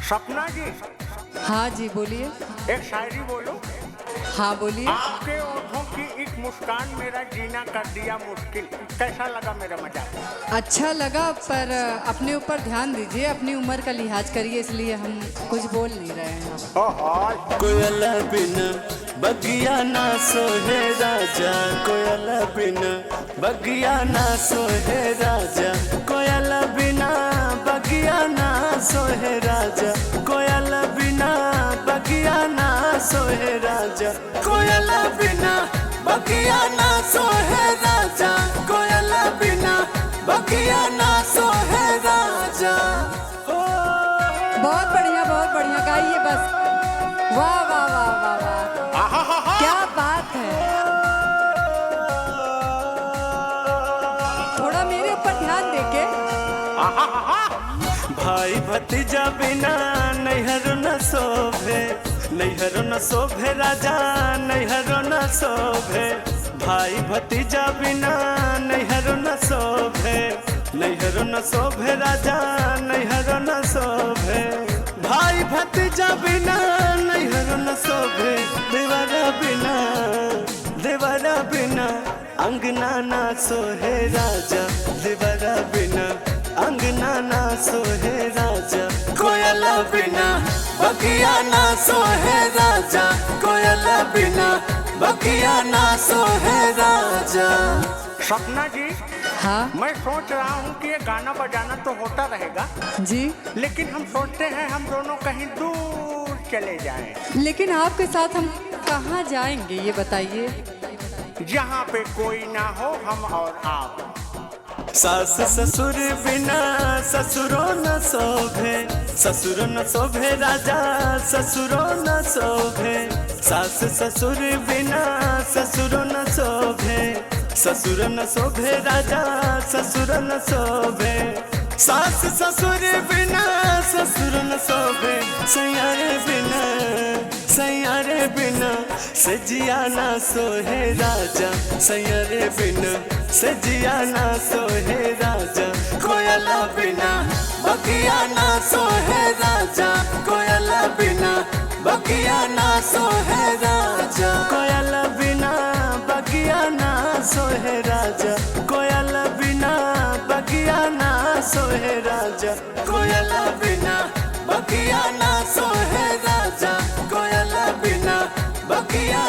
सपना जी। हाँ जी बोलिए। एक शायरी बोलो। हाँ बोलिए। आपके ओठों की एक मुस्कान मेरा जीना कर दिया मुश्किल। कैसा लगा मेरा मजाक? अच्छा लगा, पर अपने ऊपर ध्यान दीजिए, अपनी उम्र का लिहाज करिए, इसलिए हम कुछ बोल नहीं रहे हैं। कोयल बिन बगिया ना सोहे राजा, कोयल बिन बगिया ना सोहे राजा, कोयल बिना बगिया ना सोहे राजा, कोयल बिना बगिया ना सोहे राजा, कोयल बिना बगिया ना सोहे राजा, कोयल बिना बगिया ना सोहे राजा। बहुत बढ़िया गाइए बस। वाह वाह वाह वाह वाह, क्या बात है। थोड़ा मेरे ऊपर ध्यान देके। भाई भतीजा बिना नैहर न शोभे, नैहर न शोभे राजा, नैहर न शोभे, भाई भतीजा बिना नैहर न शोभे, नैहर न शोभे राजा, नैहर न शोभे, भाई भतीजा बिना नैहर न शोभे, देवरा बिना, देवरा बिना अंगना ना सोहे राजा, देवरा बिना अंगना ना सोहे राजा, कोयला बिना बगिया ना सोहे राजा, कोयला बिना बगिया ना सोहे राजा। सपना जी। हाँ मैं सोच रहा हूँ कि ये गाना बजाना तो होता रहेगा जी, लेकिन हम सोचते हैं हम दोनों कहीं दूर चले जाएं। लेकिन आपके साथ हम कहाँ जाएंगे ये बताइए। जहाँ पे कोई ना हो, हम और आप। सास ससुर बिना ससुरो न शोभे, ससुर न शोभे राजा, ससुरो न शोभे, सास ससुर बिना ससुर न शोभे, ससुर न शोभे राजा, ससुर न शोभे, सास ससुर बिना ससुर न शोभे, सैयारे बिना, सैयारे बिना सजिया ना सोहे राजा, सैयारे बिना सजिया ना सोहे राजा, कोयला बिना बगिया ना सोहे राजा, कोयला बिना बगिया ना सोहे राजा, कोयला बिना बगिया ना सोहे राजा, कोयला बिना बगिया ना सोहे राजा, कोयला बिना बगिया ना सोहे राजा, कोयला बिना बगिया